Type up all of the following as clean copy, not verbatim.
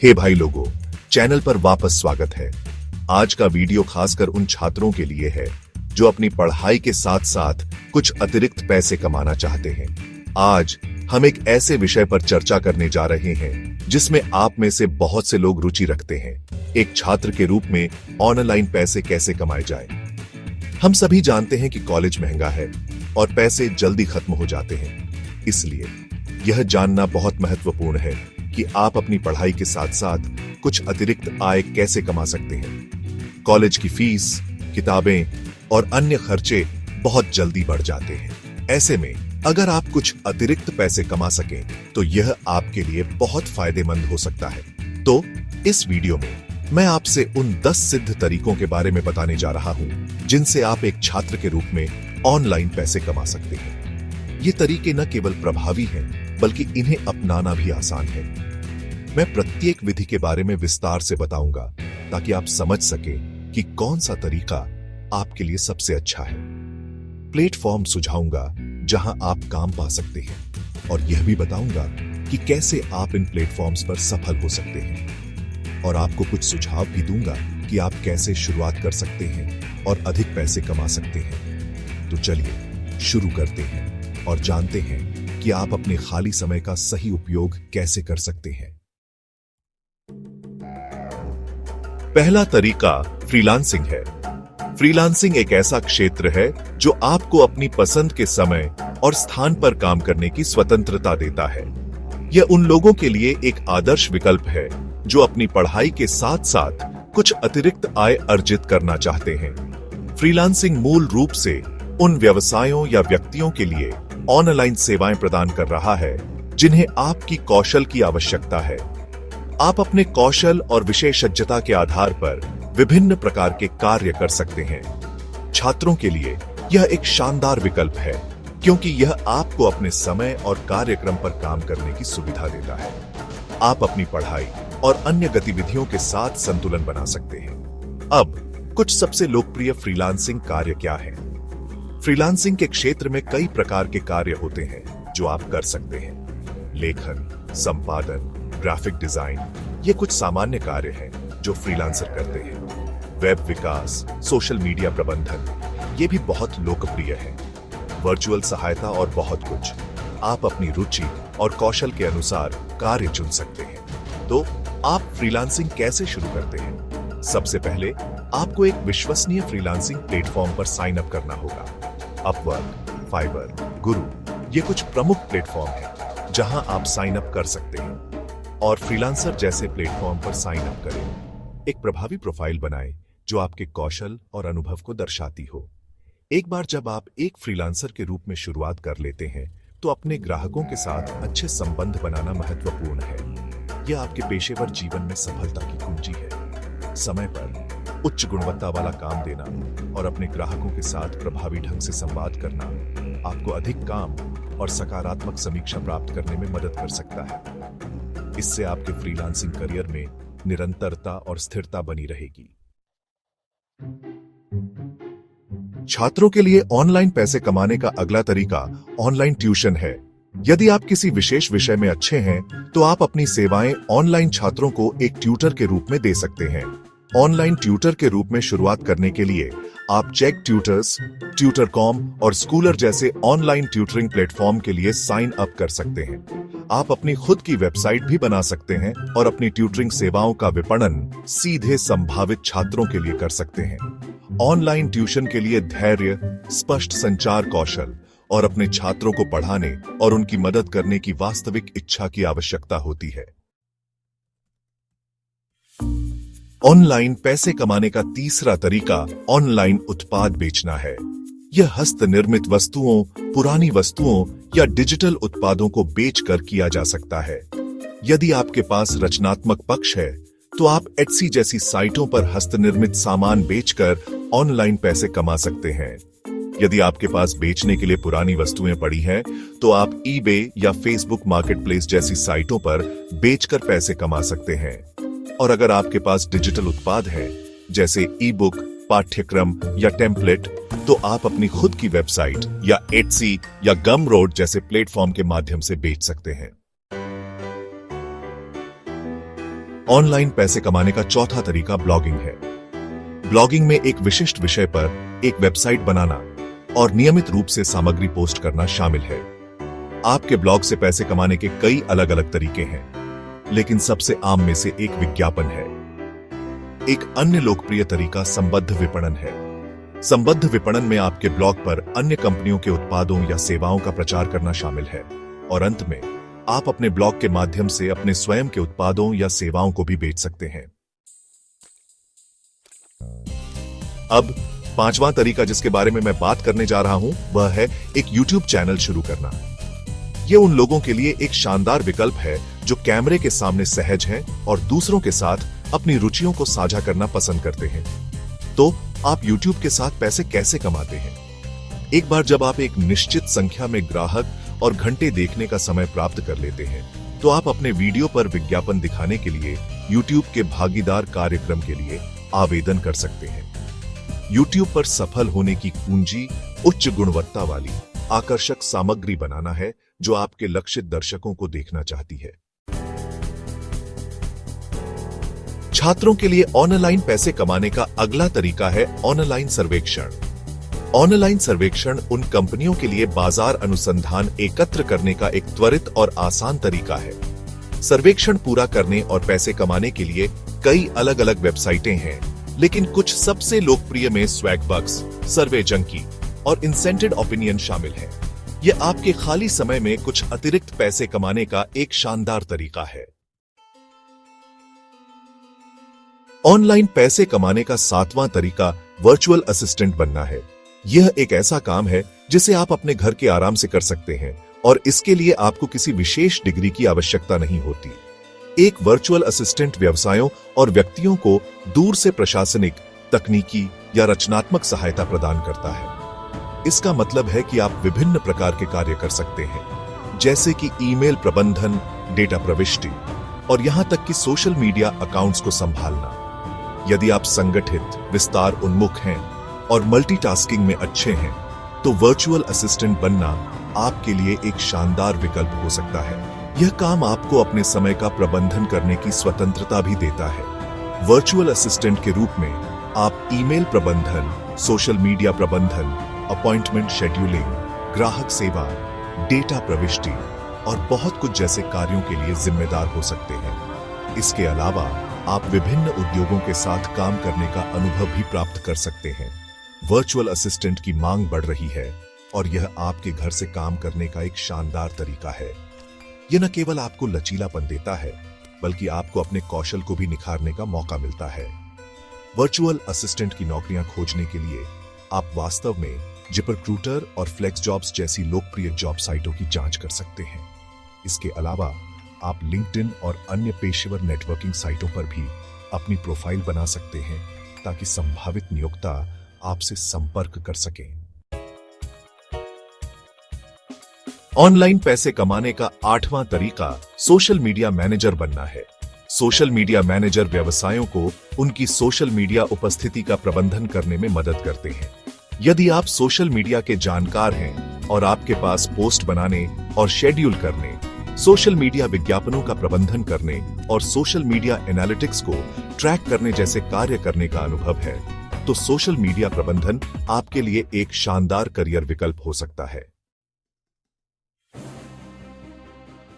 हे भाई लोगों, चैनल पर वापस स्वागत है। आज का वीडियो खासकर उन छात्रों के लिए है जो अपनी पढ़ाई के साथ साथ कुछ अतिरिक्त पैसे कमाना चाहते हैं। आज हम एक ऐसे विषय पर चर्चा करने जा रहे हैं जिसमें आप में से बहुत से लोग रुचि रखते हैं। एक छात्र के रूप में ऑनलाइन पैसे कैसे कमाए जाए। हम सभी जानते हैं कि कॉलेज महंगा है और पैसे जल्दी खत्म हो जाते हैं। इसलिए यह जानना बहुत महत्वपूर्ण है कि आप अपनी पढ़ाई के साथ साथ कुछ अतिरिक्त आय कैसे कमा सकते हैं। कॉलेज की फीस, किताबें और अन्य खर्चे बहुत जल्दी बढ़ जाते हैं। ऐसे में अगर आप कुछ अतिरिक्त पैसे कमा सकें तो यह आपके लिए बहुत फायदेमंद हो सकता है। तो इस वीडियो में मैं आपसे उन 10 सिद्ध तरीकों के बारे में बताने जा रहा हूं जिनसे आप एक छात्र के रूप में ऑनलाइन पैसे कमा सकते हैं। ये तरीके न केवल प्रभावी हैं बल्कि इन्हें अपनाना भी आसान है। मैं प्रत्येक विधि के बारे में विस्तार से बताऊंगा ताकि आप समझ सकें कि कौन सा तरीका आपके लिए सबसे अच्छा है। प्लेटफॉर्म सुझाऊंगा जहां आप काम पा सकते हैं और यह भी बताऊंगा कि कैसे आप इन प्लेटफॉर्म्स पर सफल हो सकते हैं। और आपको कुछ सुझाव भी दूंगा कि आप कैसे शुरुआत कर सकते हैं और अधिक पैसे कमा सकते हैं। तो चलिए शुरू करते हैं और जानते हैं कि आप अपने खाली समय का सही उपयोग कैसे कर सकते हैं। पहला तरीका फ्रीलांसिंग है। फ्रीलांसिंग एक ऐसा क्षेत्र है जो आपको अपनी पसंद के समय और स्थान पर काम करने की स्वतंत्रता देता है। यह उन लोगों के लिए एक आदर्श विकल्प है जो अपनी पढ़ाई के साथ साथ कुछ अतिरिक्त आय अर्जित करना चाहते हैं। फ्रीलांसिंग मूल रूप से उन व्यवसायों या व्यक्तियों के लिए ऑनलाइन सेवाएं प्रदान कर रहा है जिन्हें आपकी कौशल की आवश्यकता है। आप अपने कौशल और विशेषज्ञता के आधार पर विभिन्न प्रकार के कार्य कर सकते हैं। छात्रों के लिए यह एक शानदार विकल्प है क्योंकि यह आपको अपने समय और कार्यक्रम पर काम करने की सुविधा देता है। आप अपनी पढ़ाई और अन्य गतिविधियों के साथ संतुलन बना सकते हैं। अब कुछ सबसे लोकप्रिय फ्रीलांसिंग कार्य क्या हैं? फ्रीलांसिंग के क्षेत्र में कई प्रकार के कार्य होते हैं जो आप कर सकते हैं। लेखन, संपादन, ग्राफिक डिजाइन, ये कुछ सामान्य कार्य हैं जो फ्रीलांसर करते हैं। वेब विकास, सोशल मीडिया प्रबंधन, ये भी बहुत लोकप्रिय है। वर्चुअल सहायता और बहुत कुछ। आप अपनी रुचि और कौशल के अनुसार कार्य चुन सकते हैं। तो आप फ्रीलांसिंग कैसे शुरू करते हैं? सबसे पहले आपको एक विश्वसनीय फ्रीलांसिंग प्लेटफॉर्म पर साइन अप करना होगा। अपवर्क, फाइवर, गुरु, ये कुछ प्रमुख प्लेटफॉर्म हैं जहां आप साइन अप कर सकते हैं। और फ्रीलांसर जैसे प्लेटफॉर्म पर साइन अप करें। एक प्रभावी प्रोफाइल बनाएं जो आपके कौशल और अनुभव को दर्शाती हो। एक बार जब आप एक फ्रीलांसर के रूप में शुरुआत कर लेते हैं तो अपने ग्राहकों के साथ अच्छे संबंध बनाना महत्वपूर्ण है। यह आपके पेशेवर जीवन में सफलता की कुंजी है। समय पर उच्च गुणवत्ता वाला काम देना और अपने ग्राहकों के साथ प्रभावी ढंग से संवाद करना आपको अधिक काम और सकारात्मक समीक्षा प्राप्त करने में मदद कर सकता है। इससे आपके फ्रीलांसिंग करियर में निरंतरता और स्थिरता बनी रहेगी। छात्रों के लिए ऑनलाइन पैसे कमाने का अगला तरीका ऑनलाइन ट्यूशन है। यदि आप किसी विशेष विषय में अच्छे हैं तो आप अपनी सेवाएं ऑनलाइन छात्रों को एक ट्यूटर के रूप में दे सकते हैं। ऑनलाइन ट्यूटर के रूप में शुरुआत करने के लिए आप चेक ट्यूटर्स, ट्यूटरकॉम और स्कूलर जैसे ऑनलाइन ट्यूटरिंग प्लेटफॉर्म के लिए साइन अप कर सकते हैं। आप अपनी खुद की वेबसाइट भी बना सकते हैं और अपनी ट्यूटरिंग सेवाओं का विपणन सीधे संभावित छात्रों के लिए कर सकते हैं। ऑनलाइन ट्यूशन के लिए धैर्य, स्पष्ट संचार कौशल और अपने छात्रों को पढ़ाने और उनकी मदद करने की वास्तविक इच्छा की आवश्यकता होती है। ऑनलाइन पैसे कमाने का तीसरा तरीका ऑनलाइन उत्पाद बेचना है। यह हस्त निर्मित वस्तुओं, पुरानी वस्तुओं या डिजिटल उत्पादों को बेचकर किया जा सकता है। यदि आपके पास रचनात्मक पक्ष है तो आप एटसी जैसी साइटों पर हस्तनिर्मित सामान बेचकर ऑनलाइन पैसे कमा सकते हैं। यदि आपके पास बेचने के लिए पुरानी वस्तुएं पड़ी हैं, तो आप ईबे या फेसबुक मार्केटप्लेस जैसी साइटों पर बेचकर पैसे कमा सकते हैं। और अगर आपके पास डिजिटल उत्पाद है जैसे ई बुक, पाठ्यक्रम या टेम्पलेट, तो आप अपनी खुद की वेबसाइट या एटसी या गमरोड जैसे प्लेटफॉर्म के माध्यम से बेच सकते हैं। ऑनलाइन पैसे कमाने का चौथा तरीका ब्लॉगिंग है। ब्लॉगिंग में एक विशिष्ट विषय पर एक वेबसाइट बनाना और नियमित रूप से सामग्री पोस्ट करना शामिल है। आपके ब्लॉग से पैसे कमाने के कई अलग अलग तरीके हैं, लेकिन सबसे आम में से एक विज्ञापन है। एक अन्य लोकप्रिय तरीका संबद्ध विपणन है। संबद्ध विपणन में आपके ब्लॉग पर अन्य कंपनियों के उत्पादों या सेवाओं का प्रचार करना शामिल है और अंत में आप अपने ब्लॉग के माध्यम से अपने स्वयं के उत्पादों या सेवाओं को भी बेच सकते हैं। अब पांचवां तरीका जिसके बारे में मैं बात करने जा रहा हूं वह है एक YouTube चैनल शुरू करना। यह उन लोगों के लिए एक शानदार विकल्प है जो कैमरे के सामने सहज हैं और दूसरों के साथ अपनी रुचियों को साझा करना पसंद करते हैं। तो आप YouTube के साथ पैसे कैसे कमाते हैं? एक बार जब आप एक निश्चित संख्या में ग्राहक और घंटे देखने का समय प्राप्त कर लेते हैं, तो आप अपने वीडियो पर विज्ञापन दिखाने के लिए YouTube के भागीदार कार्यक्रम के लिए आवेदन कर सकते हैं। YouTube पर सफल होने की कुंजी उच्च गुणवत्ता वाली आकर्षक सामग्री बनाना है जो आपके लक्षित दर्शकों को देखना चाहती है। छात्रों के लिए ऑनलाइन पैसे कमाने का अगला तरीका है ऑनलाइन सर्वेक्षण। ऑनलाइन सर्वेक्षण उन कंपनियों के लिए बाजार अनुसंधान एकत्र करने का एक त्वरित और आसान तरीका है। सर्वेक्षण पूरा करने और पैसे कमाने के लिए कई अलग अलग वेबसाइटें हैं, लेकिन कुछ सबसे लोकप्रिय में स्वैगबक्स, सर्वे जंकी और इंसेंटेड ओपिनियन शामिल हैं। यह आपके खाली समय में कुछ अतिरिक्त पैसे कमाने का एक शानदार तरीका है। ऑनलाइन पैसे कमाने का सातवां तरीका वर्चुअल असिस्टेंट बनना है। यह एक ऐसा काम है जिसे आप अपने घर के आराम से कर सकते हैं और इसके लिए आपको किसी विशेष डिग्री की आवश्यकता नहीं होती। एक वर्चुअल असिस्टेंट व्यवसायों और व्यक्तियों को दूर से प्रशासनिक, तकनीकी या रचनात्मक सहायता प्रदान करता है। इसका मतलब है कि आप विभिन्न प्रकार के कार्य कर सकते हैं, जैसे कि ईमेल प्रबंधन, डेटा प्रविष्टि और यहां तक कि सोशल मीडिया अकाउंट्स को संभालना। यदि आप संगठित, विस्तार उन्मुख हैं और मल्टीटास्किंग में अच्छे हैं, तो वर्चुअल असिस्टेंट बनना आपके लिए एक शानदार विकल्प हो सकता है। यह काम आपको अपने समय का प्रबंधन करने की स्वतंत्रता भी देता है। वर्चुअल असिस्टेंट के रूप में आप ईमेल प्रबंधन, सोशल मीडिया प्रबंधन, अपॉइंटमेंट शेड्यूलिंग, ग्राहक सेवा, डेटा प्रविष्टि और बहुत कुछ जैसे कार्यों के लिए जिम्मेदार हो सकते हैं। इसके अलावा आप विभिन्न उद्योगों के साथ काम करने का अनुभव भी प्राप्त कर सकते हैं। वर्चुअल असिस्टेंट की मांग बढ़ रही है और यह आपके घर से काम करने का एक शानदार तरीका है। यह न केवल आपको लचीलापन देता है, बल्कि आपको अपने कौशल को भी निखारने का मौका मिलता है। वर्चुअल असिस्टेंट की नौकरियां खोजने के लिए आप वास्तव में जिपरक्रूटर और फ्लेक्स जॉब्स जैसी लोकप्रिय जॉब साइटों की जांच कर सकते हैं। इसके अलावा आप लिंक्डइन और अन्य पेशेवर नेटवर्किंग साइटों पर भी अपनी प्रोफाइल बना सकते हैं ताकि संभावित नियोक्ता आपसे संपर्क कर सकें। ऑनलाइन पैसे कमाने का आठवां तरीका सोशल मीडिया मैनेजर बनना है। सोशल मीडिया मैनेजर व्यवसायों को उनकी सोशल मीडिया उपस्थिति का प्रबंधन करने में मदद करते हैं। यदि आप सोशल मीडिया के जानकार हैं और आपके पास पोस्ट बनाने और शेड्यूल करने, सोशल मीडिया विज्ञापनों का प्रबंधन करने और सोशल मीडिया एनालिटिक्स को ट्रैक करने जैसे कार्य करने का अनुभव है, तो सोशल मीडिया प्रबंधन आपके लिए एक शानदार करियर विकल्प हो सकता है।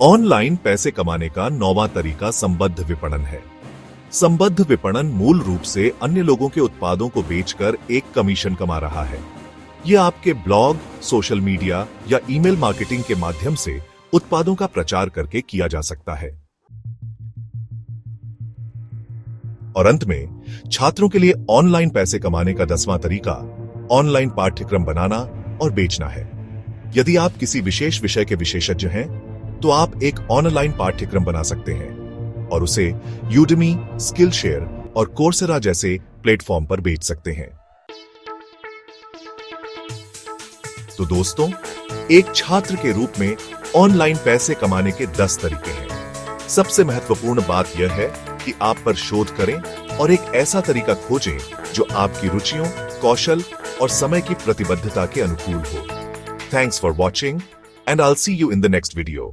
ऑनलाइन पैसे कमाने का नौवां तरीका संबद्ध विपणन है। संबद्ध विपणन मूल रूप से अन्य लोगों के उत्पादों को बेचकर एक कमीशन कमा रहा है। यह आपके ब्लॉग, सोशल मीडिया या ईमेल मार्केटिंग के माध्यम से उत्पादों का प्रचार करके किया जा सकता है। और अंत में छात्रों के लिए ऑनलाइन पैसे कमाने का 10वां तरीका ऑनलाइन पाठ्यक्रम बनाना और बेचना है। यदि आप किसी विशेष विषय के विशेषज्ञ हैं, तो आप एक ऑनलाइन पाठ्यक्रम बना सकते हैं और उसे यूडेमी, स्किलशेयर और कोर्सेरा जैसे प्लेटफॉर्म पर बेच सकते हैं। तो दोस्तों, एक छात्र के रूप में ऑनलाइन पैसे कमाने के 10 तरीके हैं। सबसे महत्वपूर्ण बात यह है कि आप पर शोध करें और एक ऐसा तरीका खोजें जो आपकी रुचियों, कौशल और समय की प्रतिबद्धता के अनुकूल हो। Thanks for watching and I'll see you in the next video.